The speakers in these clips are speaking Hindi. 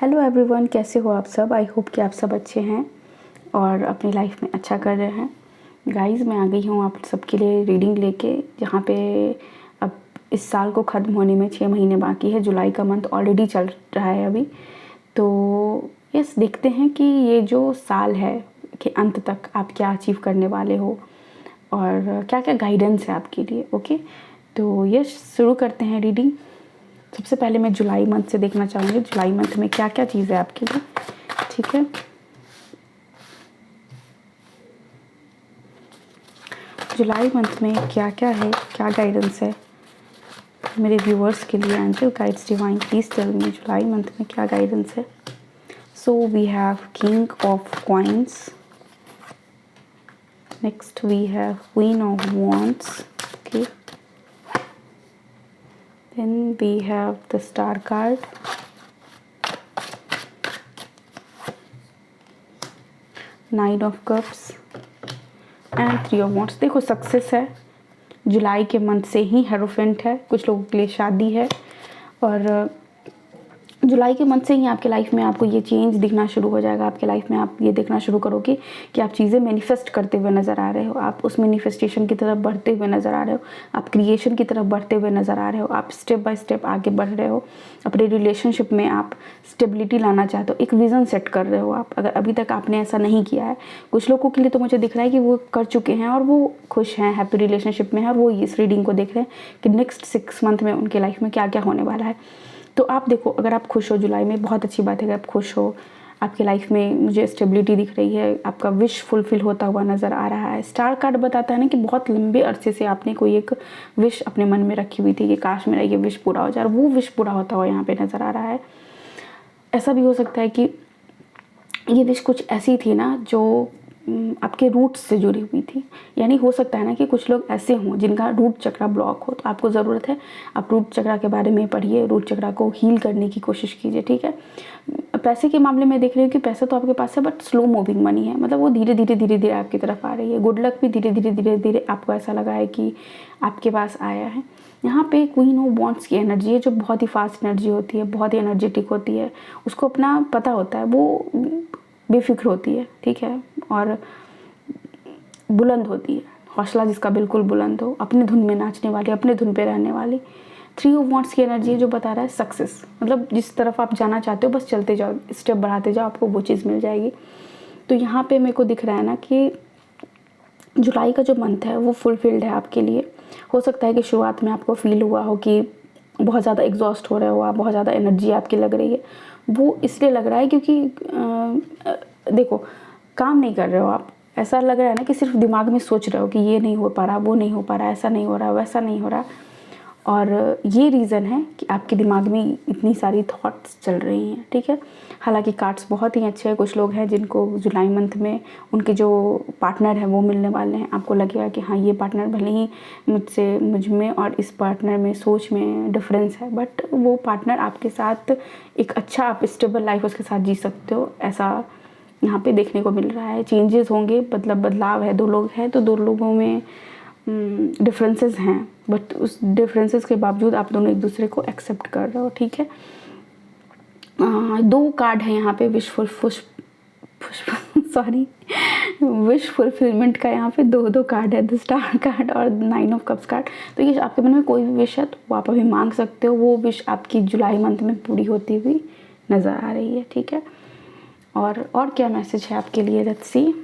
हेलो एवरीवन, कैसे हो आप सब। आई होप कि आप सब अच्छे हैं और अपनी लाइफ में अच्छा कर रहे हैं। गाइस, मैं आ गई हूँ आप सबके लिए रीडिंग लेके, जहाँ पे अब इस साल को ख़त्म होने में 6 महीने बाकी है। जुलाई का मंथ ऑलरेडी चल रहा है अभी। तो यस, देखते हैं कि ये जो साल है कि अंत तक आप क्या अचीव करने वाले हो और क्या क्या गाइडेंस है आपके लिए। ओके, तो यस, शुरू करते हैं रीडिंग। सबसे पहले मैं जुलाई मंथ से देखना चाहूँगी जुलाई मंथ में क्या क्या चीज़ है आपके लिए। ठीक है, जुलाई मंथ में क्या क्या है, क्या गाइडेंस है मेरे व्यूअर्स के लिए। Angel guides divine please tell me जुलाई मंथ में क्या गाइडेंस है। So we have king of coins, next we have queen of wands, okay, then we have the star card, nine of cups and three of wands। देखो, सक्सेस है, जुलाई के मंथ से ही हेरोफेंट है, कुछ लोगों के लिए शादी है और जुलाई के मंथ से ही आपके लाइफ में आपको ये चेंज दिखना शुरू हो जाएगा। आपके लाइफ में आप ये देखना शुरू करोगे कि आप चीज़ें मैनिफेस्ट करते हुए नज़र आ रहे हो, आप उस मैनिफेस्टेशन की तरफ बढ़ते हुए नज़र आ रहे हो, आप क्रिएशन की तरफ बढ़ते हुए नज़र आ रहे हो, आप स्टेप बाय स्टेप आगे बढ़ रहे हो। अपने रिलेशनशिप में आप स्टेबिलिटी लाना चाहते हो, एक विज़न सेट कर रहे हो आप। अगर अभी तक आपने ऐसा नहीं किया है, कुछ लोगों के लिए तो मुझे दिख रहा है कि वो कर चुके हैं और वो खुश हैं, हैप्पी रिलेशनशिप में है और वो इस रीडिंग को देख रहे हैं कि नेक्स्ट 6 मंथ में उनके लाइफ में क्या क्या होने वाला है। तो आप देखो, अगर आप खुश हो जुलाई में, बहुत अच्छी बात है। अगर आप खुश हो, आपकी लाइफ में मुझे स्टेबिलिटी दिख रही है, आपका विश फुलफिल होता हुआ नज़र आ रहा है। स्टार कार्ड बताता है ना कि बहुत लंबे अरसे से आपने कोई एक विश अपने मन में रखी हुई थी कि काश मेरा ये विश पूरा हो जाए, और वो विश पूरा होता हुआ यहाँ पे नज़र आ रहा है। ऐसा भी हो सकता है कि ये विश कुछ ऐसी थी ना जो आपके रूट्स से जुड़ी हुई थी। यानी हो सकता है ना कि कुछ लोग ऐसे हों जिनका रूट चक्रा ब्लॉक हो, तो आपको ज़रूरत है आप रूट चक्रा के बारे में पढ़िए, रूट चक्रा को हील करने की कोशिश कीजिए। ठीक है, पैसे के मामले में देख रही हूँ कि पैसा तो आपके पास है, बट स्लो मूविंग मनी है, मतलब वो धीरे धीरे आपकी तरफ आ रही है। गुड लक भी धीरे धीरे आपको ऐसा लगा है कि आपके पास आया है। यहाँ पे क्वीन ऑफ वॉन्ड्स की एनर्जी है, जो बहुत ही फास्ट एनर्जी होती है, बहुत ही एनर्जेटिक होती है। उसको अपना पता होता है, वो बेफिक्र होती है, ठीक है, और बुलंद होती है। हौसला जिसका बिल्कुल बुलंद हो, अपने धुन में नाचने वाली, अपने धुन पे रहने वाली। थ्री ऑफ वॉन्ड्स की एनर्जी है, जो बता रहा है सक्सेस, मतलब जिस तरफ आप जाना चाहते हो बस चलते जाओ, स्टेप बढ़ाते जाओ, आपको वो चीज़ मिल जाएगी। तो यहाँ पे मेरे को दिख रहा है ना कि जुलाई का जो मंथ है वो फुलफिल्ड है आपके लिए। हो सकता है कि शुरुआत में आपको फील हुआ हो कि बहुत ज़्यादा एग्जॉस्ट हो रहे हो आप, बहुत ज़्यादा एनर्जी आपकी लग रही है। वो इसलिए लग रहा है क्योंकि देखो, काम नहीं कर रहे हो आप। ऐसा लग रहा है ना कि सिर्फ दिमाग में सोच रहे हो कि ये नहीं हो पा रहा, वो नहीं हो पा रहा, ऐसा नहीं हो रहा, वैसा नहीं हो रहा। और ये रीज़न है कि आपके दिमाग में इतनी सारी थॉट्स चल रही हैं। ठीक है, हालांकि कार्ड्स बहुत ही अच्छे हैं। कुछ लोग हैं जिनको जुलाई मंथ में उनके जो पार्टनर है वो मिलने वाले हैं। आपको लगेगा कि हाँ, ये पार्टनर भले ही मुझ में और इस पार्टनर में सोच में डिफरेंस है, बट वो पार्टनर आपके साथ एक अच्छा, आप स्टेबल लाइफ उसके साथ जी सकते हो, ऐसा यहाँ पे देखने को मिल रहा है। चेंजेस होंगे, मतलब बदलाव है। 2 लोग हैं तो 2 लोगों में डिफरेंसेस हैं, बट उस डिफरेंसेस के बावजूद आप दोनों एक दूसरे को एक्सेप्ट कर रहे हो। ठीक है, 2 कार्ड है यहाँ पे विश फुलफिलमेंट का। यहाँ पे 2 कार्ड है, द स्टार कार्ड और नाइन ऑफ कप्स कार्ड। तो ये आपके मन में कोई भी विश है तो वो आप अभी मांग सकते हो, वो विश आपकी जुलाई मंथ में पूरी होती हुई नज़र आ रही है। ठीक है, और क्या मैसेज है आपके लिए, लेट्स सी,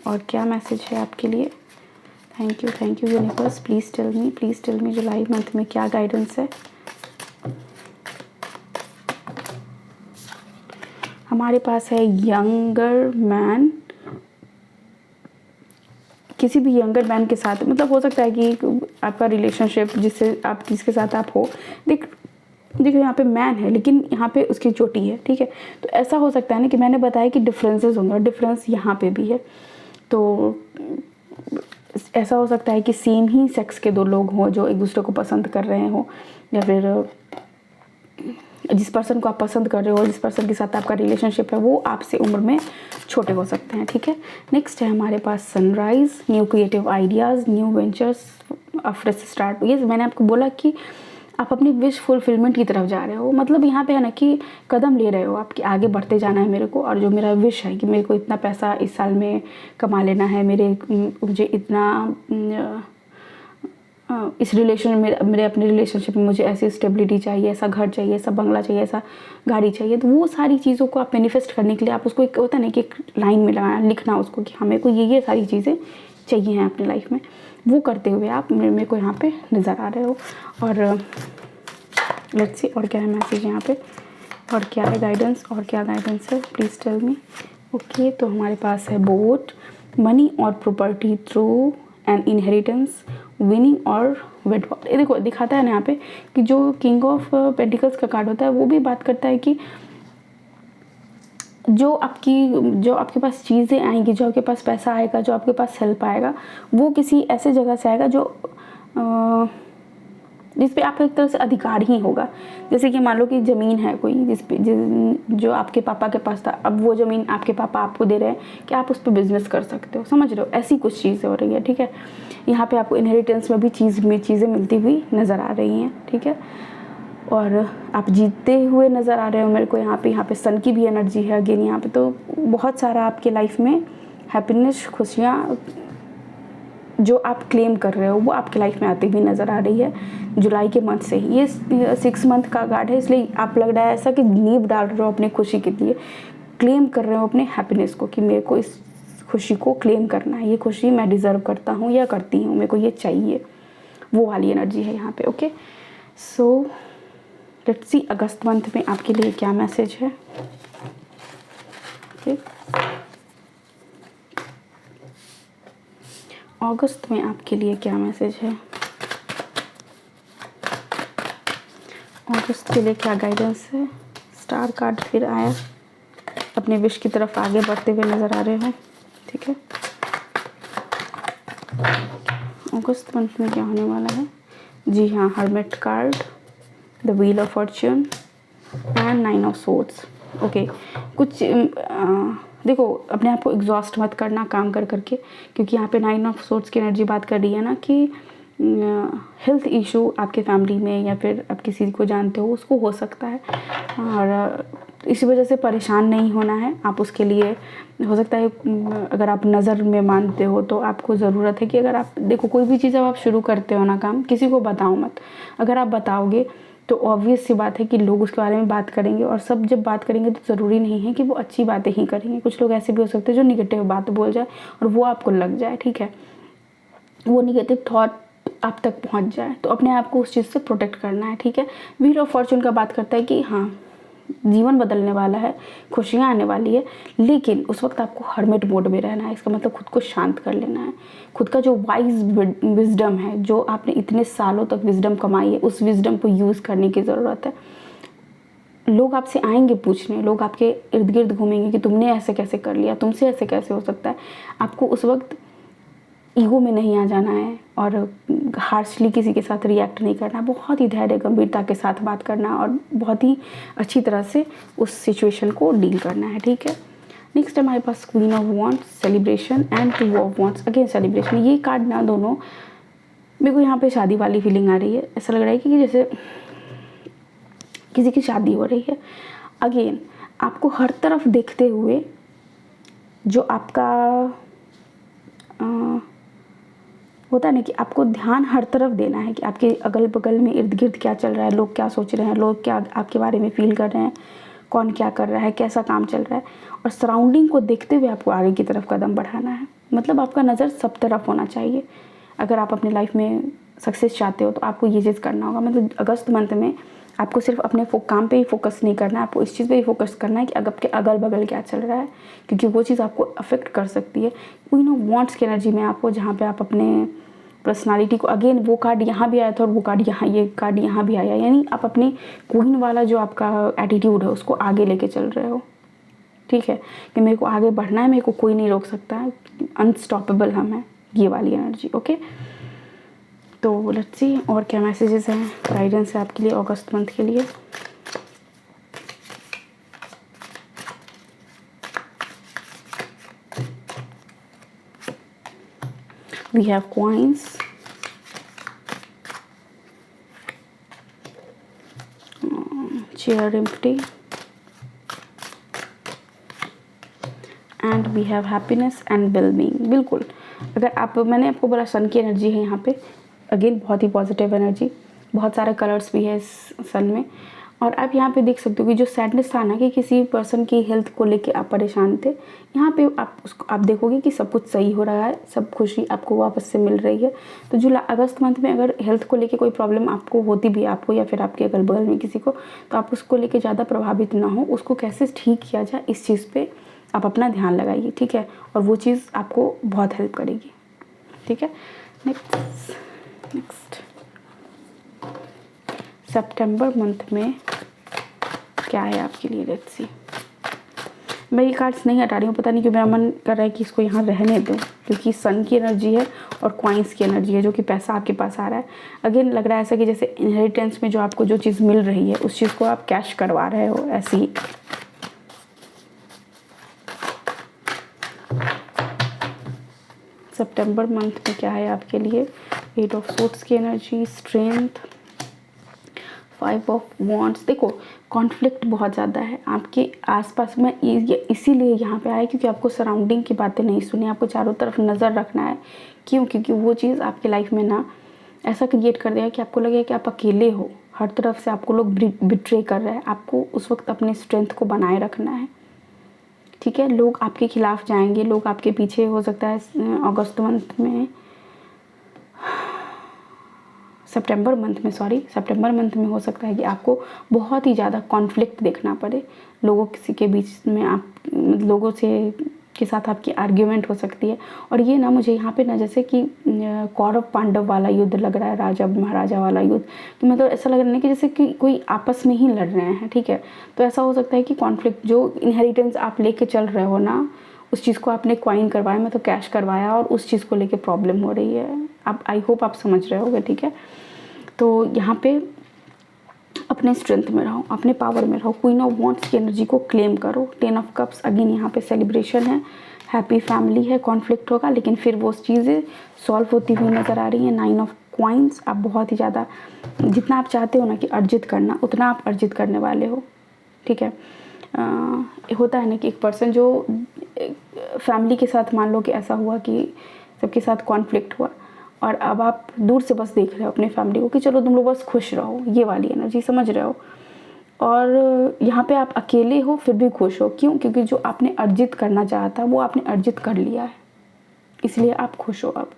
और क्या मैसेज है आपके लिए। Thank you universe, please tell me जुलाई मंथ में क्या गाइडेंस है। हमारे पास है यंगर मैन, किसी भी यंगर मैन के साथ, मतलब हो सकता है कि आपका रिलेशनशिप जिसके साथ आप हो, देखो यहाँ पे मैन है लेकिन यहाँ पे उसकी चोटी है। ठीक है, तो ऐसा हो सकता है ना कि मैंने बताया कि डिफरेंसेस होंगे और डिफरेंस यहाँ पे भी है। तो ऐसा हो सकता है कि सेम ही सेक्स के 2 लोग हों जो एक दूसरे को पसंद कर रहे हो, या फिर जिस पर्सन को आप पसंद कर रहे हो, जिस पर्सन के साथ आपका रिलेशनशिप है, वो आपसे उम्र में छोटे हो सकते हैं। ठीक है, नेक्स्ट है हमारे पास sunrise, new creative ideas, new ventures, fresh start. ये मैंने आपको बोला कि आप अपनी विश फुलफिलमेंट की तरफ जा रहे हो। मतलब यहाँ पे है ना कि कदम ले रहे हो आप कि आगे बढ़ते जाना है मेरे को, और जो मेरा विश है कि मेरे को इतना पैसा इस साल में कमा लेना है, मुझे इतना इस रिलेशन में, मेरे अपने रिलेशनशिप में मुझे ऐसी स्टेबिलिटी चाहिए, ऐसा घर चाहिए, ऐसा बंगला चाहिए, ऐसा गाड़ी चाहिए। तो वो सारी चीज़ों को आप मैनिफेस्ट करने के लिए आप उसको एक होता है ना कि एक लाइन में लगाना, लिखना उसको कि हमें को ये सारी चीज़ें चाहिए हैं अपनी लाइफ में। वो करते हुए आप मेरे को यहाँ पे नज़र आ रहे हो। और लेट्स सी और क्या है मैसेज यहाँ पे, और क्या है गाइडेंस, और क्या गाइडेंस है, प्लीज़ टेल मी। ओके, तो हमारे पास है बोट, मनी और property through and inheritance, winning और वेडफॉल। ये देखो दिखाता है ना यहाँ पे कि जो किंग ऑफ पेंटिकल्स का कार्ड होता है वो भी बात करता है कि जो आपके पास चीज़ें आएंगी, जो आपके पास पैसा आएगा, जो आपके पास हेल्प आएगा, वो किसी ऐसे जगह से आएगा जो जिस पे आपका एक तरह से अधिकार ही होगा। जैसे कि मान लो कि ज़मीन है कोई जो आपके पापा के पास था, अब वो ज़मीन आपके पापा आपको दे रहे हैं कि आप उस पर बिज़नेस कर सकते हो, समझ रहे हो, ऐसी कुछ चीज़ें हो रही है। ठीक है, यहाँ पे आपको इनहेरिटेंस में भी चीज़ें मिलती हुई नज़र आ रही हैं। ठीक है, और आप जीतते हुए नज़र आ रहे हो मेरे को यहाँ पे सन की भी एनर्जी है अगेन यहाँ पे। तो बहुत सारा आपके लाइफ में हैप्पीनेस, खुशियाँ जो आप क्लेम कर रहे हो वो आपके लाइफ में आती हुई नज़र आ रही है जुलाई के मंथ से ही। ये 6 मंथ का कार्ड है, इसलिए आप लग रहा है ऐसा कि नींव डाल रहे हो अपनी खुशी के लिए, क्लेम कर रहे हो अपने हैप्पीनेस को कि मेरे को इस खुशी को क्लेम करना है, ये खुशी मैं डिज़र्व करता हूँ या करती हूँ, मेरे को ये चाहिए। वो वाली एनर्जी है यहाँ पे। Okay, so let's see August month में आपके लिए क्या मैसेज है। ओके, अगस्त में आपके लिए क्या मैसेज है, अगस्त के लिए क्या गाइडेंस है। स्टार कार्ड फिर आया, अपने विश की तरफ आगे बढ़ते हुए नज़र आ रहे हो। ठीक है, अगस्त मंथ में क्या होने वाला है। जी हाँ, hermit card, the wheel of Fortune and 9 of swords. Okay, कुछ देखो अपने आप को एग्जॉस्ट मत करना काम कर करके, क्योंकि यहाँ पे 9 ऑफ सोर्ड्स की एनर्जी बात कर रही है ना कि हेल्थ इशू आपके फैमिली में या फिर आप किसी को जानते हो उसको हो सकता है, और इसी वजह से परेशान नहीं होना है आप उसके लिए। हो सकता है अगर आप नज़र में मानते हो तो आपको ज़रूरत है कि अगर आप देखो कोई भी चीज़ अब आप शुरू करते हो ना काम, किसी को बताओ मत। अगर आप बताओगे तो ऑब्वियस सी बात है कि लोग उसके बारे में बात करेंगे, और सब जब बात करेंगे तो ज़रूरी नहीं है कि वो अच्छी बातें ही करेंगे। कुछ लोग ऐसे भी हो सकते हैं जो निगेटिव बात बोल जाए और वो आपको लग जाए। ठीक है, वो निगेटिव थॉट आप तक पहुंच जाए, तो अपने आप को उस चीज़ से प्रोटेक्ट करना है। ठीक है, व्हील ऑफ फॉर्चून का बात करता है कि हाँ जीवन बदलने वाला है, खुशियाँ आने वाली है, लेकिन उस वक्त आपको हर्मिट मोड में रहना है। इसका मतलब खुद को शांत कर लेना है। खुद का जो वाइज विजडम है, जो आपने इतने सालों तक विजडम कमाई है, उस विजडम को यूज़ करने की ज़रूरत है। लोग आपसे आएंगे पूछने, लोग आपके इर्द गिर्द घूमेंगे कि तुमने ऐसे कैसे कर लिया, तुमसे ऐसे कैसे हो सकता है। आपको उस वक्त ईगो में नहीं आ जाना है और हार्शली किसी के साथ रिएक्ट नहीं करना, बहुत ही धैर्य गंभीरता के साथ बात करना और बहुत ही अच्छी तरह से उस सिचुएशन को डील करना है। ठीक है, नेक्स्ट हमारे पास queen of wands, celebration and two of wands, again celebration. ये कार्ड ना दोनों मेरे को यहाँ पे शादी वाली फीलिंग आ रही है। ऐसा लग रहा है कि जैसे किसी की शादी हो रही है। अगेन आपको हर तरफ देखते हुए जो आपका होता है ना कि आपको ध्यान हर तरफ देना है कि आपके अगल बगल में इर्द गिर्द क्या चल रहा है, लोग क्या सोच रहे हैं, लोग क्या आपके बारे में फील कर रहे हैं, कौन क्या कर रहा है, कैसा काम चल रहा है, और सराउंडिंग को देखते हुए आपको आगे की तरफ कदम बढ़ाना है। मतलब आपका नज़र सब तरफ होना चाहिए। अगर आप अपनी लाइफ में सक्सेस चाहते हो तो आपको ये चीज़ करना होगा। मतलब अगस्त मंथ में आपको सिर्फ अपने काम पे ही फोकस नहीं करना है, आपको इस चीज़ पे ही फोकस करना है कि आपके अगल बगल क्या चल रहा है, क्योंकि वो चीज़ आपको अफेक्ट कर सकती है। क्वीन ऑफ वॉन्ड्स की एनर्जी में आपको, जहाँ पे आप अपने पर्सनालिटी को, अगेन वो कार्ड यहाँ भी आया था और वो कार्ड यहाँ, ये कार्ड यहाँ भी आया, यानी आप अपनी क्वीन वाला जो आपका एटीट्यूड है उसको आगे लेके चल रहे हो। ठीक है, कि मेरे को आगे बढ़ना है, मेरे को कोई नहीं रोक सकता है, अनस्टॉपेबल हम हैं, ये वाली एनर्जी। ओके, तो लेट्स सी और क्या मैसेजेस हैं, गाइडेंस है आपके लिए अगस्त मंथ के लिए। We have coins, chair empty, and we have happiness and wellbeing. बिल्कुल, अगर आप, मैंने आपको बोला सन की एनर्जी है यहाँ पे, अगेन बहुत ही पॉजिटिव एनर्जी, बहुत सारे कलर्स भी है इस सन में। और आप यहाँ पे देख सकते हो कि जो सैडनेस था ना, कि किसी पर्सन की हेल्थ को लेके आप परेशान थे, यहाँ पे आप देखोगे कि सब कुछ सही हो रहा है, सब खुशी आपको वापस से मिल रही है। तो जुलाई अगस्त मंथ में अगर हेल्थ को लेके कोई प्रॉब्लम आपको होती भी, आपको या फिर आपके अगल बगल में किसी को, तो आप उसको लेके ज़्यादा प्रभावित ना हो, उसको कैसे ठीक किया जाए इस चीज़ पर आप अपना ध्यान लगाइए, ठीक है। और वो चीज़ आपको बहुत हेल्प करेगी, ठीक है। नेक्स्ट सितंबर मंथ में क्या है आपके लिए, लेट्स सी। मैं ये कार्ड्स नहीं हटा रही हूँ, पता नहीं क्यों मेरा मन कर रहा है कि इसको यहाँ रहने दूँ, क्योंकि सन की एनर्जी है और क्वाइंस की एनर्जी है, जो कि पैसा आपके पास आ रहा है। अगेन लग रहा है ऐसा कि जैसे इनहेरिटेंस में जो आपको जो चीज़ मिल रही है उस चीज़ को आप कैश करवा रहे हो, ऐसी ही। सितंबर मंथ में क्या है आपके लिए, 8 ऑफ सोर्ड्स की एनर्जी, स्ट्रेंथ, 5 ऑफ वॉन्ड्स। देखो कॉन्फ्लिक्ट बहुत ज़्यादा है आपके आसपास में, इसीलिए यहाँ पे आया क्योंकि आपको सराउंडिंग की बातें नहीं सुनी, आपको चारों तरफ नज़र रखना है। क्यों? क्योंकि वो चीज़ आपके लाइफ में ना ऐसा क्रिएट कर देगा कि आपको लगेगा कि आप अकेले हो, हर तरफ से आपको लोग बिट्रे कर रहे हैं। आपको उस वक्त अपने स्ट्रेंथ को बनाए रखना है, ठीक है। लोग आपके खिलाफ जाएंगे, लोग आपके पीछे, हो सकता है अगस्त मंथ में, सितंबर मंथ में हो सकता है कि आपको बहुत ही ज़्यादा कॉन्फ्लिक्ट देखना पड़े लोगों किसी के बीच में, आप लोगों से के साथ आपकी आर्ग्यूमेंट हो सकती है। और ये ना मुझे यहाँ पे ना जैसे कि कौरव पांडव वाला युद्ध लग रहा है, राजा महाराजा वाला युद्ध, कि मतलब ऐसा लग रहा है कि जैसे कि कोई आपस में ही लड़ रहे हैं, ठीक है। तो ऐसा हो सकता है कि कॉन्फ्लिक्ट, जो इनहेरिटेंस आप लेके चल रहे हो ना, उस चीज़ को आपने क्वाइन करवाया, मैं तो कैश करवाया, और उस चीज़ को लेके प्रॉब्लम हो रही है। आप, आई होप आप समझ रहे होगे, ठीक है। तो यहाँ पे अपने स्ट्रेंथ में रहो, अपने पावर में रहो। क्वीन ऑफ वॉन्ड्स की एनर्जी को क्लेम करो। 10 ऑफ कप्स, अगेन यहाँ पे सेलिब्रेशन है, हैप्पी फैमिली है, कॉन्फ्लिक्ट होगा लेकिन फिर वो चीज़ें सॉल्व होती हुई नज़र आ रही हैं। 9 ऑफ क्वाइंस, आप बहुत ही ज़्यादा, जितना आप चाहते हो ना कि अर्जित करना, उतना आप अर्जित करने वाले हो, ठीक है। होता है ना कि एक पर्सन जो फैमिली के साथ, मान लो कि ऐसा हुआ कि सबके साथ कॉन्फ्लिक्ट हुआ, और अब आप दूर से बस देख रहे हो अपने फैमिली को कि चलो तुम लोग बस खुश रहो, ये वाली एनर्जी, समझ रहे हो। और यहाँ पे आप अकेले हो फिर भी खुश हो। क्यों? क्योंकि जो आपने अर्जित करना चाहा था वो आपने अर्जित कर लिया है, इसलिए आप खुश हो। अब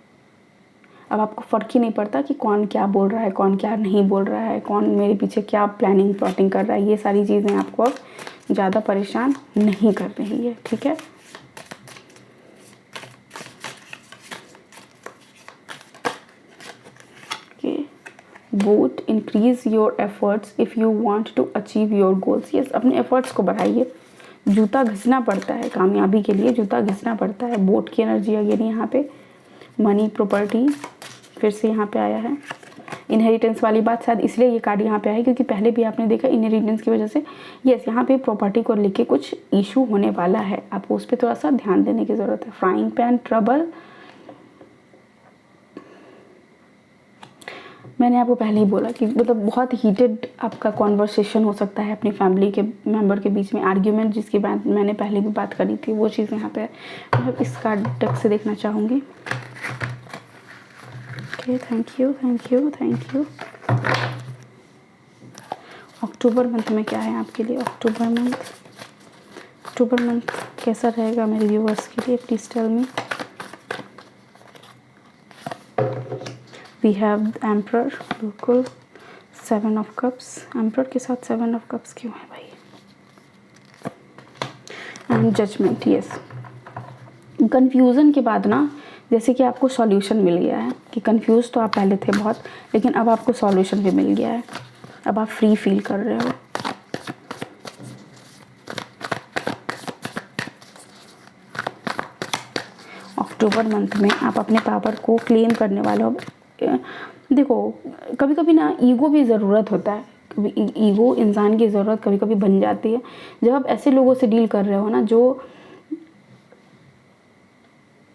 आपको फ़र्क ही नहीं पड़ता कि कौन क्या बोल रहा है, कौन क्या नहीं बोल रहा है, कौन मेरे पीछे क्या प्लानिंग प्लॉटिंग कर रहा है। ये सारी चीज़ें आपको अब ज़्यादा परेशान नहीं कर रही है, ठीक है। Both increase your efforts if you want to achieve your goals. Yes, अपने एफर्ट्स को बढ़ाइए। जूता घिसना पड़ता है कामयाबी के लिए, जूता घिसना पड़ता है। बोट की एनर्जी अगेन यहाँ पे, मनी, प्रॉपर्टी फिर से यहाँ पे आया है। इनहेरिटेंस वाली बात शायद इसलिए ये कार्ड यहाँ पे आया क्योंकि पहले भी आपने देखा इनहेरिटेंस की वजह से, यस, यहाँ पे प्रॉपर्टी को लेके कुछ इशू होने वाला है, आपको उस पर थोड़ा सा ध्यान देने की ज़रूरत है। फ्राइंग पैन, ट्रबल, मैंने आपको पहले ही बोला कि मतलब बहुत हीटेड आपका कॉन्वर्सेशन हो सकता है अपनी फैमिली के मेंबर के बीच में, आर्ग्यूमेंट, जिसकी बात मैंने पहले भी बात करी थी, वो चीज़ यहाँ पे है। मैं इस कार्ड डेक से देखना चाहूँगी। Okay, thank you, thank you, thank you. October month में क्या है आपके लिए? अक्टूबर मंथ कैसा रहेगा मेरे व्यूअर्स के लिए? Please tell me. We have emperor, बिल्कुल, 7 ऑफ कप्स। एम्परर के साथ 7 ऑफ कप्स क्यों है भाई? And judgement, yes. कन्फ्यूज़न के बाद ना, जैसे कि आपको सॉल्यूशन मिल गया है, कि कंफ्यूज तो आप पहले थे बहुत, लेकिन अब आपको सॉल्यूशन भी मिल गया है, अब आप फ्री फील कर रहे हो। अक्टूबर मंथ में आप अपने पावर को क्लेम करने वाले हो। देखो कभी कभी ना ईगो भी ज़रूरत होता है, कभी ईगो इंसान की ज़रूरत कभी कभी बन जाती है। जब आप ऐसे लोगों से डील कर रहे हो ना जो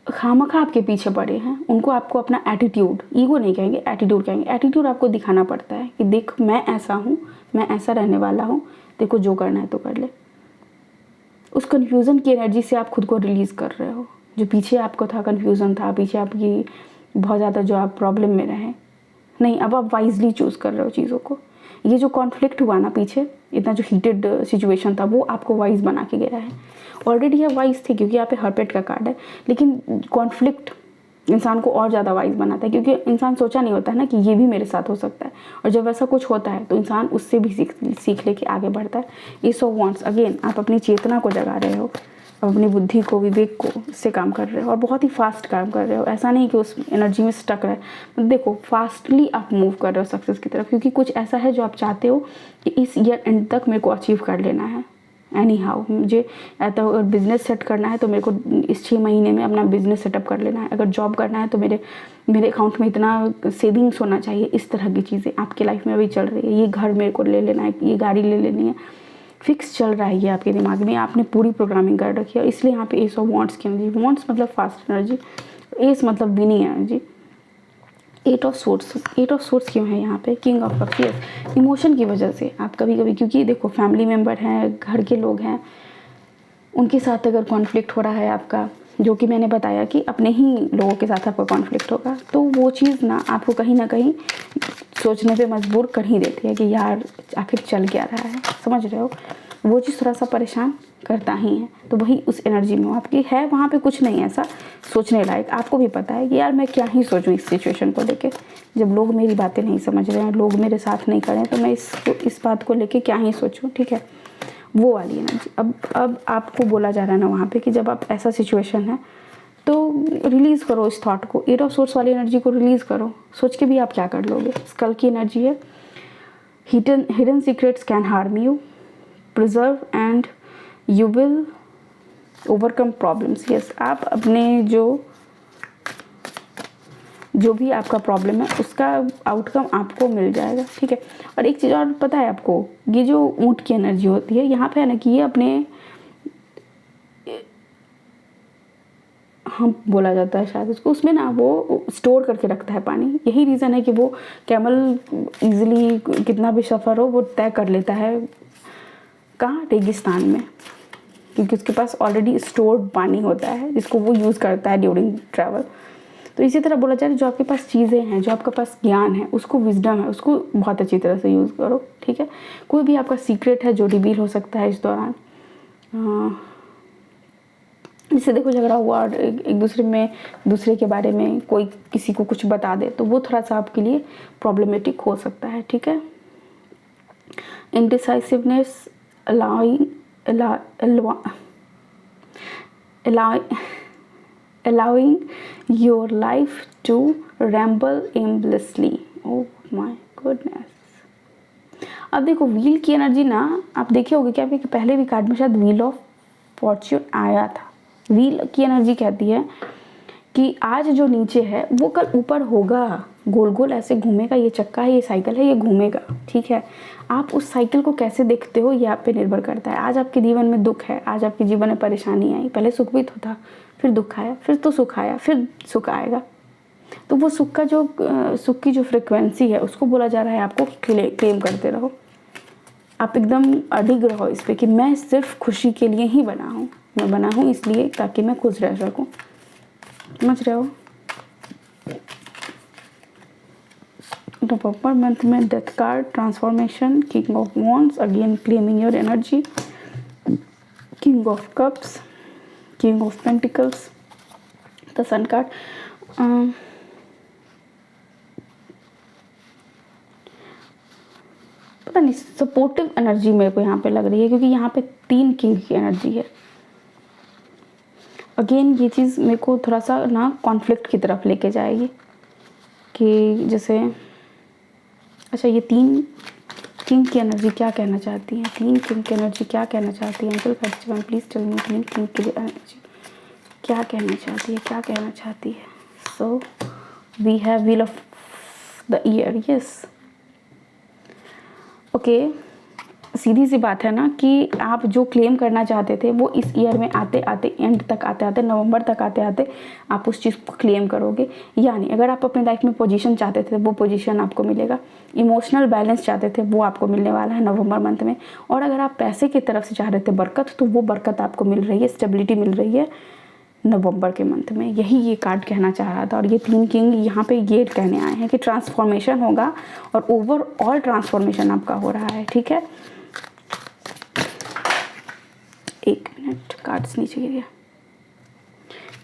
खामखा आपके पीछे पड़े हैं, उनको आपको अपना एटीट्यूड, ईगो नहीं कहेंगे, एटीट्यूड कहेंगे, एटीट्यूड आपको दिखाना पड़ता है कि देख मैं ऐसा हूँ, मैं ऐसा रहने वाला हूँ, देखो जो करना है तो कर ले। उस कन्फ्यूज़न की एनर्जी से आप खुद को रिलीज़ कर रहे हो। जो पीछे आपको था, कन्फ्यूज़न था, पीछे आपकी बहुत ज़्यादा जो आप प्रॉब्लम में रहे, नहीं, अब आप वाइजली चूज़ कर रहे हो चीज़ों को। ये जो कॉन्फ्लिक्ट हुआ ना पीछे, इतना जो हीटेड सिचुएशन था, वो आपको वाइज बना के गया है। ऑलरेडी आप वाइज थे क्योंकि यहाँ पे हर्पेट का कार्ड है, लेकिन कॉन्फ्लिक्ट इंसान को और ज़्यादा वाइज बनाता है, क्योंकि इंसान सोचा नहीं होता है ना कि ये भी मेरे साथ हो सकता है। और जब ऐसा कुछ होता है तो इंसान उससे भी सीख लेके आगे बढ़ता है। एस ऑफ वांड्स, अगेन आप अपनी चेतना को जगा रहे हो, अपनी बुद्धि को, विवेक को, इससे काम कर रहे हो और बहुत ही फास्ट काम कर रहे हो। ऐसा नहीं कि उस एनर्जी में स्टक रहे। देखो फास्टली आप मूव कर रहे हो सक्सेस की तरफ, क्योंकि कुछ ऐसा है जो आप चाहते हो कि इस ईयर एंड तक मेरे को अचीव कर लेना है। एनी हाउ मुझे तो अगर बिज़नेस सेट करना है तो मेरे को इस 6 महीने में अपना बिज़नेस सेटअप कर लेना है। अगर जॉब करना है तो मेरे अकाउंट में इतना सेविंग्स होना चाहिए। इस तरह की चीज़ें आपके लाइफ में अभी चल रही है। ये घर मेरे को ले लेना है, ये गाड़ी ले लेनी है, फिक्स चल रहा है ये आपके दिमाग में, आपने पूरी प्रोग्रामिंग कर रखी है। इसलिए यहाँ पे एस ऑफ वांड्स की एनर्जी, वांड्स मतलब फास्ट एनर्जी, एस मतलब winning energy. Eight of swords क्यों है यहाँ पे? King of cups, yes, emotion की वजह से आप कभी क्योंकि देखो फैमिली मेम्बर हैं, घर के लोग हैं, उनके साथ अगर कॉन्फ्लिक्ट हो रहा है आपका, जो कि मैंने बताया कि अपने ही लोगों के साथ आपका कॉन्फ्लिक्ट होगा, तो वो चीज़ आपको कहीं ना कहीं सोचने पे मजबूर कर ही देती है कि यार आखिर चल क्या रहा है, समझ रहे हो? वो चीज़ थोड़ा सा परेशान करता ही है। तो वही उस एनर्जी में आपकी है, वहाँ पे कुछ नहीं ऐसा सोचने लायक। आपको भी पता है कि यार मैं क्या ही सोचूं इस सिचुएशन को लेके, जब लोग मेरी बातें नहीं समझ रहे हैं, लोग मेरे साथ नहीं खड़े हैं, तो मैं इस बात को लेके क्या ही सोचूं, ठीक है? वो वाली एनर्जी। अब आपको बोला जा रहा है ना वहाँ पे कि जब आप ऐसा सिचुएशन है तो रिलीज़ करो इस थॉट को। एट ऑफ सोर्स वाली एनर्जी को रिलीज़ करो। सोच के भी आप क्या कर लोगे? स्कल की एनर्जी है, hidden secrets can harm you, preserve and you will overcome problems. Yes, आप अपने जो भी आपका प्रॉब्लम है उसका आउटकम आपको मिल जाएगा, ठीक है? और एक चीज़ और पता है आपको, ये जो ऊँट की एनर्जी होती है यहाँ पे है ना कि ये अपने हाँ बोला जाता है शायद उसको, उसमें ना वो स्टोर करके रखता है पानी। यही रीज़न है कि वो कैमल इजीली कितना भी सफ़र हो वो तय कर लेता है कहाँ, रेगिस्तान में, क्योंकि उसके पास ऑलरेडी स्टोर्ड पानी होता है जिसको वो यूज़ करता है ड्यूरिंग ट्रैवल। तो इसी तरह बोला जाए जो आपके पास चीज़ें हैं, जो आपके पास ज्ञान है, उसको, विजडम है, उसको बहुत अच्छी तरह से यूज़ करो, ठीक है? कोई भी आपका सीक्रेट है जो रिवील हो सकता है इस दौरान, जिससे देखो झगड़ा हुआ और एक दूसरे के बारे में कोई किसी को कुछ बता दे, तो वो थोड़ा सा आपके लिए प्रॉब्लमेटिक हो सकता है, ठीक है? Indecisiveness, allowing your life to ramble aimlessly. Oh my goodness. अब देखो व्हील की एनर्जी ना, आप देखे होगे कि आपके पहले भी कार्ड में शायद व्हील ऑफ फॉर्च्यून आया था। व्हील की एनर्जी कहती है कि आज जो नीचे है वो कल ऊपर होगा, गोल गोल ऐसे घूमेगा। ये चक्का है, ये साइकिल है, ये घूमेगा, ठीक है? आप उस साइकिल को कैसे देखते हो ये आप पे निर्भर करता है। आज आपके जीवन में दुख है, आज आपके जीवन में परेशानी आई, पहले सुख भी तो था, फिर दुख आया, फिर तो सुख आया, फिर सुख आएगा। तो वो सुख की जो फ्रिक्वेंसी है उसको बोला जा रहा है आपको क्लेम करते रहो। आप एकदम अडिग रहो इस पे कि मैं सिर्फ खुशी के लिए ही बना हूँ, मैं बना हूँ इसलिए ताकि मैं खुश रह सकूँ, समझ रहे हो? नवंबर मंथ में death card, transformation, king of wands, again claiming your energy, king of cups, king of pentacles, the sun card. पता नहीं सपोर्टिव एनर्जी मेरे को यहाँ पे लग रही है, क्योंकि यहाँ पे 3 किंग की एनर्जी है। अगेन ये चीज़ मेरे को थोड़ा सा ना कॉन्फ्लिक्ट की तरफ लेके जाएगी कि जैसे, अच्छा ये 3 किंग की एनर्जी क्या कहना चाहती है? 3 किंग की एनर्जी क्या कहना चाहती है? Angel festival please tell me, 3 king की एनर्जी क्या कहना चाहती है, क्या कहना चाहती है? So we have wheel of the year, yes, okay. सीधी सी बात है ना कि आप जो क्लेम करना चाहते थे वो इस ईयर में आते आते एंड तक आते आते नवंबर तक आते आते आप उस चीज़ को क्लेम करोगे। यानी अगर आप अपनी लाइफ में पोजीशन चाहते थे वो पोजीशन आपको मिलेगा। इमोशनल बैलेंस चाहते थे वो आपको मिलने वाला है नवंबर मंथ में। और अगर आप पैसे की तरफ से चाह रहे थे बरकत, तो वो बरकत आपको मिल रही है, स्टेबिलिटी मिल रही है नवंबर के मंथ में। यही ये कार्ड कहना चाह रहा था। और ये 3 किंग यहाँ पे ये कहने आए हैं कि ट्रांसफॉर्मेशन होगा और ओवरऑल ट्रांसफॉर्मेशन आपका हो रहा है। ठीक है, एक मिनट, कार्ड्स नीचे गिर गया।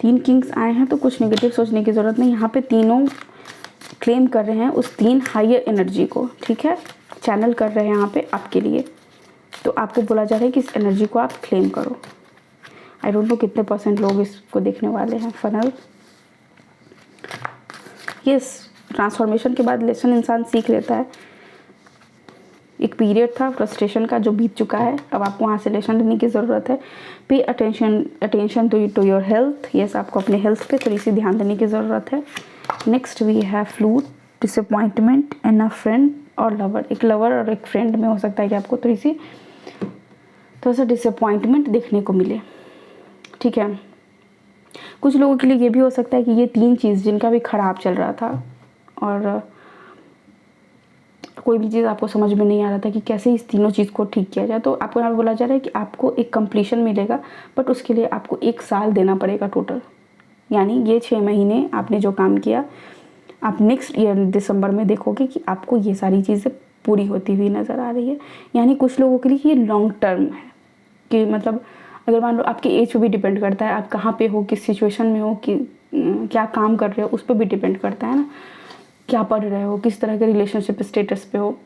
3 किंग्स आए हैं तो कुछ नेगेटिव सोचने की ज़रूरत नहीं। यहाँ पे तीनों क्लेम कर रहे हैं उस 3 हायर एनर्जी को। ठीक है, चैनल कर रहे हैं यहाँ पे आपके लिए। तो आपको बोला जा रहा है कि इस एनर्जी को आप क्लेम करो। आई डोंट नो कितने % लोग इसको देखने वाले हैं। फनल, यस, ट्रांसफॉर्मेशन के बाद लेसन इंसान सीख लेता है। एक पीरियड था फ्रस्ट्रेशन का जो बीत चुका है, अब आपको वहाँ से लेसन लेने की ज़रूरत है। Pay attention to your health. Yes, आपको अपने हेल्थ पे थोड़ी सी ध्यान देने की ज़रूरत है। Next we have flute, disappointment and a friend और लवर। एक लवर और एक फ्रेंड में हो सकता है कि आपको थोड़ा सा डिसअपॉइंटमेंट देखने को मिले। ठीक है, कुछ लोगों के लिए ये भी हो सकता है कि ये 3 चीज़ जिनका भी ख़राब चल रहा था और कोई भी चीज़ आपको समझ में नहीं आ रहा था कि कैसे इस तीनों चीज़ को ठीक किया जाए, तो आपको यहाँ पे बोला जा रहा है कि आपको एक कंप्लीशन मिलेगा, बट उसके लिए आपको 1 साल देना पड़ेगा टोटल। यानी ये 6 महीने आपने जो काम किया, आप नेक्स्ट ईयर दिसंबर में देखोगे कि आपको ये सारी चीज़ें पूरी होती हुई नज़र आ रही है। यानी कुछ लोगों के लिए ये लॉन्ग टर्म है कि मतलब अगर मान लो आपके एज पे भी डिपेंड करता है, आप कहाँ पे हो, किस सिचुएशन में हो, कि क्या काम कर रहे हो, उस पर भी डिपेंड करता है ना, क्या पढ़ रहे हो, किस तरह के रिलेशनशिप स्टेटस पे हो।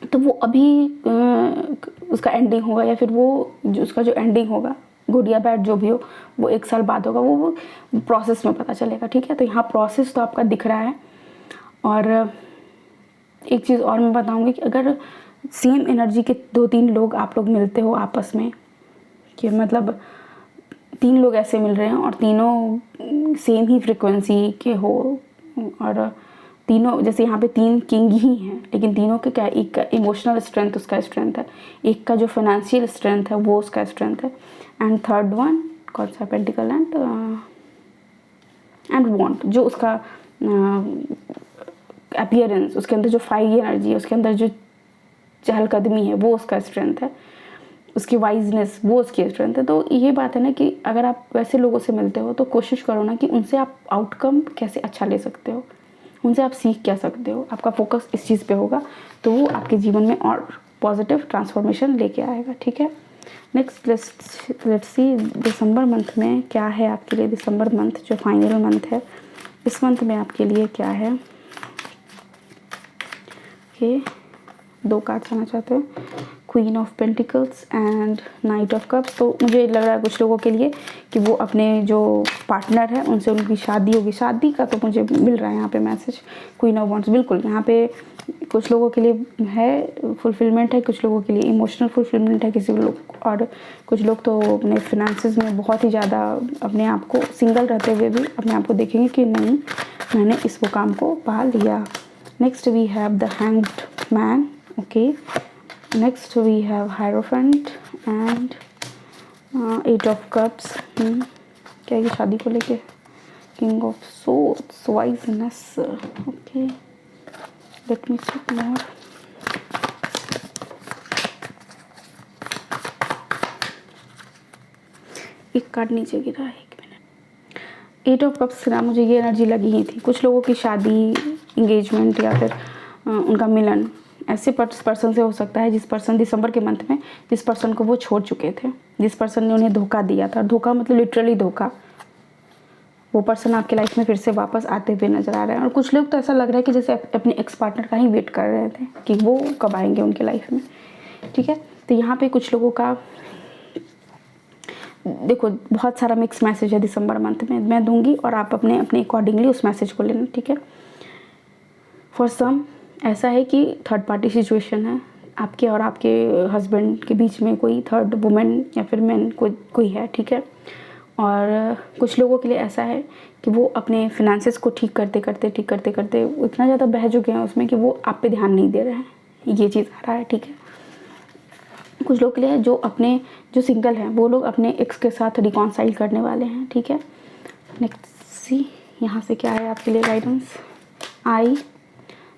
तो वो अभी उसका एंडिंग होगा या फिर वो जो उसका जो एंडिंग होगा, गुड या बैड जो भी हो, वो 1 साल बाद होगा। वो प्रोसेस में पता चलेगा। ठीक है, तो यहाँ प्रोसेस तो आपका दिख रहा है। और एक चीज़ और मैं बताऊँगी कि अगर सेम एनर्जी के 2-3 लोग आप लोग मिलते हो आपस में, कि मतलब 3 लोग ऐसे मिल रहे हैं और तीनों सेम ही फ्रिक्वेंसी के हो, और तीनों जैसे यहाँ पे 3 किंग ही हैं, लेकिन तीनों के क्या, एक का इमोशनल स्ट्रेंथ उसका स्ट्रेंथ है, एक का जो फाइनेंशियल स्ट्रेंथ है वो उसका स्ट्रेंथ है, एंड थर्ड वन कौन सा, पेंटिकल एंड वॉन्ट, जो उसका अपीयरेंस, उसके अंदर जो फाइव एनर्जी है, उसके अंदर जो चहलकदमी है वो उसका स्ट्रेंथ है, उसकी वाइजनेस वो उसकी स्ट्रेंथ है। तो ये बात है ना कि अगर आप वैसे लोगों से मिलते हो तो कोशिश करो ना कि उनसे आप आउटकम कैसे अच्छा ले सकते हो, उनसे आप सीख क्या सकते हो, आपका फोकस इस चीज़ पे होगा तो वो आपके जीवन में और पॉजिटिव ट्रांसफॉर्मेशन लेके आएगा। ठीक है, next let's see December month में क्या है आपके लिए। दिसंबर मंथ जो फाइनल मंथ है, इस मंथ में आपके लिए क्या है। ये 2 कार्ड्स आना चाहते हैं, queen of pentacles and night of cups. तो मुझे लग रहा है कुछ लोगों के लिए कि वो अपने जो पार्टनर है उनसे उनकी शादी होगी। शादी का तो मुझे मिल रहा है यहाँ पे मैसेज। क्वीन ऑफ वॉन्ड्स, बिल्कुल यहाँ पे कुछ लोगों के लिए है फुलफिलमेंट है, कुछ लोगों के लिए इमोशनल फुलफिलमेंट है किसी लोग, और कुछ लोग तो अपने फिनेंसेस में बहुत ही ज़्यादा अपने आप को सिंगल रहते हुए भी अपने आप को देखेंगे कि नहीं, मैंने इस वो काम को पा लिया। Next we have the hanged man. Okay, next we have Hierophant and 8 of cups। क्या ये शादी को लेके, King of Swords, wiseness। okay, let me check more। एक कार्ड नीचे गिरा है, 1 मिनट। 8 of cups ना, मुझे ये एनर्जी लगी ही थी। कुछ लोगों की शादी, इंगेजमेंट या फिर उनका मिलन ऐसे पर्सन से हो सकता है जिस पर्सन दिसंबर के मंथ में जिस पर्सन को वो छोड़ चुके थे, जिस पर्सन ने उन्हें धोखा दिया था। धोखा मतलब लिटरली धोखा। वो पर्सन आपके लाइफ में फिर से वापस आते हुए नज़र आ रहे हैं। और कुछ लोग तो ऐसा लग रहा है कि जैसे अपने एक्स पार्टनर का ही वेट कर रहे थे कि वो कब आएंगे उनके लाइफ में। ठीक है, तो यहाँ पे कुछ लोगों का देखो बहुत सारा मिक्स मैसेज है दिसंबर मंथ में, मैं दूंगी और आप अपने अपने अकॉर्डिंगली उस मैसेज को लेना। ठीक है, फॉर सम ऐसा है कि थर्ड पार्टी सिचुएशन है, आपके और आपके हस्बैंड के बीच में कोई थर्ड वुमेन या फिर मैन कोई है। ठीक है, और कुछ लोगों के लिए ऐसा है कि वो अपने फिनेंसेस को ठीक करते करते इतना ज़्यादा बह चुके हैं उसमें कि वो आप पे ध्यान नहीं दे रहे हैं, ये चीज़ आ रहा है। ठीक है, कुछ लोग के लिए जो अपने जो सिंगल हैं वो लोग अपने एक्स के साथ रिकॉन्साइल करने वाले हैं, ठीक है। नेक्स्ट सी यहाँ से क्या है आपके लिए guidance. I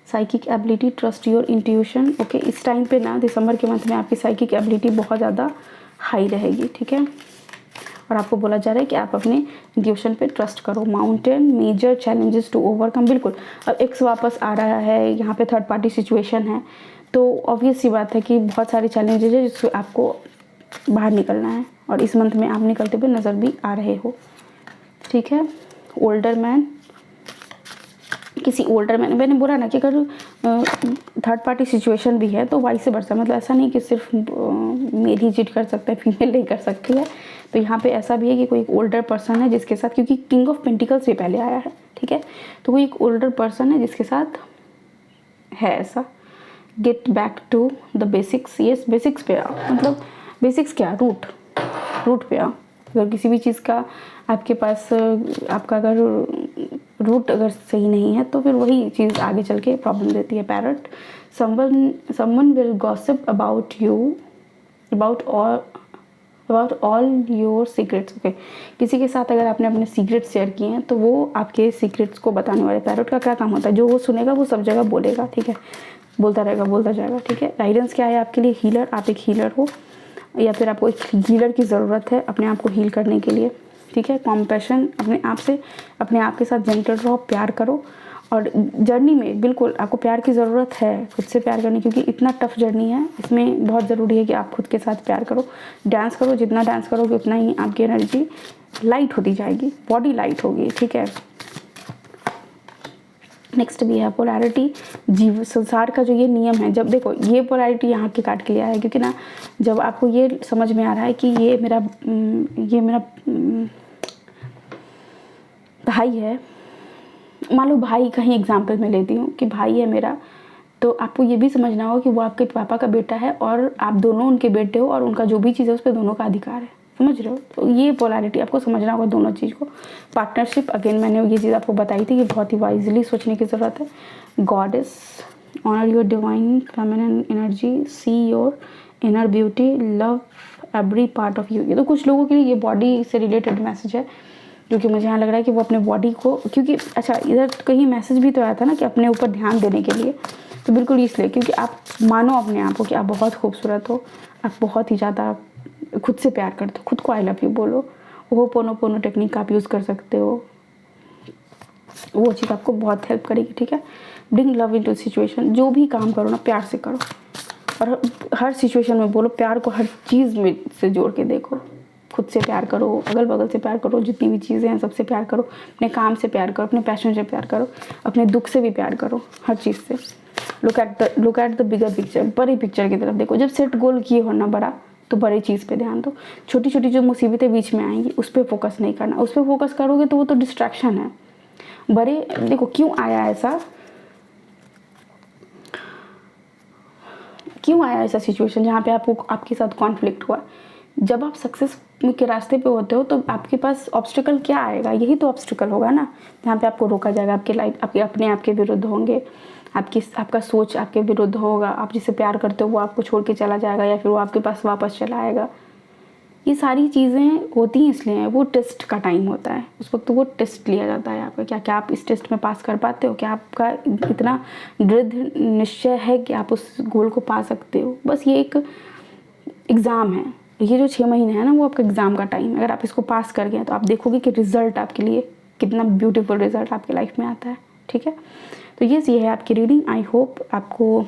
psychic ability, trust your intuition. Okay, इस टाइम पे ना दिसंबर के मंथ में आपकी साइकिक एबिलिटी बहुत ज़्यादा हाई रहेगी, ठीक है। और आपको बोला जा रहा है कि आप अपने इंट्यूशन पे ट्रस्ट करो। Mountain, major challenges to overcome. बिल्कुल, अब एक्स वापस आ रहा है, यहाँ पे थर्ड पार्टी सिचुएशन है, तो ऑब्वियस सी बात है कि बहुत सारे चैलेंजेस है जिससे आपको बाहर निकलना है, और इस मंथ में आप निकलते हुए नज़र भी आ रहे हो, ठीक है। ओल्डर मैन, किसी ओल्डर मैन, मैंने बोला ना कि अगर थर्ड पार्टी सिचुएशन भी है तो वाइस वर्सा, मतलब ऐसा नहीं कि सिर्फ मेल ही चीट कर सकता है, फीमेल नहीं कर सकती है। तो यहाँ पे ऐसा भी है कि कोई एक ओल्डर पर्सन है जिसके साथ, क्योंकि किंग ऑफ पेंटिकल्स से पहले आया है, ठीक है, तो कोई एक ओल्डर पर्सन है जिसके साथ है ऐसा। Get back to the basics, yes basics पे आओ, मतलब बेसिक्स क्या, रूट पे आओ। अगर किसी भी चीज़ का आपके पास आपका अगर रूट अगर सही नहीं है तो फिर वही चीज़ आगे चल के प्रॉब्लम देती है। Parrot, someone will gossip about you, about all your secrets. Okay, किसी के साथ अगर आपने अपने सीक्रेट्स शेयर किए हैं तो वो आपके सीक्रेट्स को बताने वाले। पैरट का क्या काम होता है, जो वो सुनेगा वो सब जगह बोलेगा, ठीक है, बोलता रहेगा, बोलता जाएगा, ठीक है। गाइडेंस क्या है आपके लिए, हीलर, आप एक हीलर हो या फिर आपको एक हीलर की ज़रूरत है अपने आप को हील करने के लिए, ठीक है। कॉम्पैशन, अपने आप के साथ जेंटल रहो, प्यार करो, और जर्नी में बिल्कुल आपको प्यार की ज़रूरत है, खुद से प्यार करने, क्योंकि इतना टफ जर्नी है, इसमें बहुत ज़रूरी है कि आप खुद के साथ प्यार करो। डांस करो, जितना डांस करोगे उतना ही आपकी एनर्जी लाइट होती जाएगी, बॉडी लाइट होगी, ठीक है। नेक्स्ट भी है पोलैरिटी, जीव संसार का जो ये नियम है। जब देखो ये पोलैरिटी यहाँ के काट के लिया है, क्योंकि ना जब आपको ये समझ में आ रहा है कि ये मेरा भाई है, मान लो भाई का ही एग्जाम्पल मैं लेती हूँ कि भाई है मेरा, तो आपको ये भी समझना होगा कि वो आपके पापा का बेटा है और आप दोनों उनके बेटे हो, और उनका जो भी चीज़ है उस पर दोनों का अधिकार है, समझ रहे हो। तो ये पोलैरिटी आपको समझना होगा दोनों चीज़ को। पार्टनरशिप, अगेन मैंने ये चीज़ आपको बताई थी कि बहुत ही वाइजली सोचने की ज़रूरत है। Goddess, honour your divine feminine energy, see your inner beauty, love every part of you. ये तो कुछ लोगों के लिए ये बॉडी से रिलेटेड मैसेज है, क्योंकि मुझे यहाँ लग रहा है कि वो अपने बॉडी को, क्योंकि अच्छा इधर कहीं मैसेज भी तो आया था ना कि अपने ऊपर ध्यान देने के लिए, तो बिल्कुल इसलिए क्योंकि आप मानो अपने आप को कि आप बहुत खूबसूरत हो, आप बहुत ही ज़्यादा खुद से प्यार करते हो, खुद को आई लव यू बोलो। वो पोनो टेक्निक आप यूज़ कर सकते हो, वो चीज़ आपको बहुत हेल्प करेगी, ठीक है। ब्रिंग लव इनटू सिचुएशन, जो भी काम करो ना प्यार से करो, और हर सिचुएशन में बोलो प्यार को हर चीज़ में से जोड़ के देखो। खुद से प्यार करो, अगल बगल से प्यार करो, जितनी भी चीज़ें हैं सबसे प्यार करो, अपने काम से प्यार करो, अपने पैशन से प्यार करो, अपने दुख से भी प्यार करो, हर चीज़ से। Look at the bigger picture, बड़ी पिक्चर की तरफ देखो। जब सेट गोल किए हो ना बड़ा, तो बड़ी चीज़ पे ध्यान दो। छोटी छोटी जो मुसीबतें बीच में आएंगी उस पर फोकस नहीं करना, उस पर फोकस करोगे तो वो तो डिस्ट्रैक्शन है। बड़े देखो क्यों आया ऐसा सिचुएशन जहाँ पे आपको आपके साथ कॉन्फ्लिक्ट हुआ। जब आप सक्सेस के रास्ते पे होते हो तो आपके पास ऑब्स्टिकल क्या आएगा, यही तो ऑब्स्टिकल होगा ना, जहाँ पे आपको रोका जाएगा, आपके लाइफ आपके अपने आप के विरुद्ध होंगे, आपका सोच आपके विरुद्ध होगा, आप जिसे प्यार करते हो वो आपको छोड़ के चला जाएगा या फिर वो आपके पास वापस चला आएगा। ये सारी चीज़ें होती हैं इसलिए वो टेस्ट का टाइम होता है, उस वक्त तो वो टेस्ट लिया जाता है आपका, क्या आप इस टेस्ट में पास कर पाते हो, क्या आपका इतना दृढ़ निश्चय है कि आप उस गोल को पा सकते हो। बस ये एक एग्ज़ाम है, ये जो 6 महीने है ना वो आपका एग्ज़ाम का टाइम है। अगर आप इसको पास कर गए तो आप देखोगे कि रिज़ल्ट आपके लिए कितना ब्यूटीफुल रिज़ल्ट आपके लाइफ में आता है, ठीक है। तो ये है आपकी रीडिंग। आई होप आपको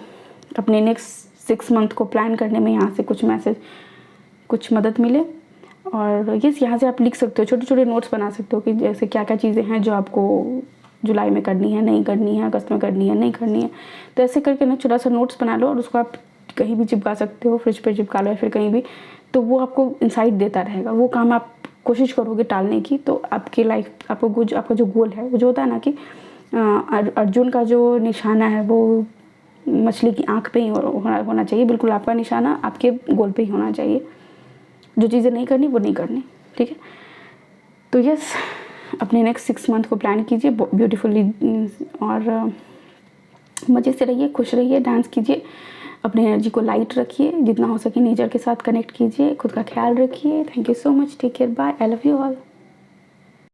अपने नेक्स्ट 6 मंथ को प्लान करने में यहाँ से कुछ मदद मिले। और यहाँ से आप लिख सकते हो, छोटे छोटे नोट्स बना सकते हो कि जैसे क्या क्या चीज़ें हैं जो आपको जुलाई में करनी है, नहीं करनी है, अगस्त में करनी है, नहीं करनी है। तो ऐसे करके ना छोटा सा नोट्स बना लो और उसको आप कहीं भी चिपका सकते हो, फ्रिज पे चिपका लो या फिर कहीं भी, तो वो आपको इंसाइट देता रहेगा। वो काम आप कोशिश करोगे टालने की तो आपकी लाइफ आपका जो गोल है वो जो होता है ना कि अर्जुन का जो निशाना है वो मछली की आँख पे ही होना चाहिए, बिल्कुल आपका निशाना आपके गोल पे ही होना चाहिए। जो चीज़ें नहीं करनी वो नहीं करनी, ठीक है। तो यस, अपने नेक्स्ट 6 मंथ को प्लान कीजिए ब्यूटीफुली और मज़े से रहिए, खुश रहिए, डांस कीजिए, अपनी एनर्जी को लाइट रखिए, जितना हो सके नेचर के साथ कनेक्ट कीजिए, खुद का ख्याल रखिए। Thank you so much, take care, bye, I love you all.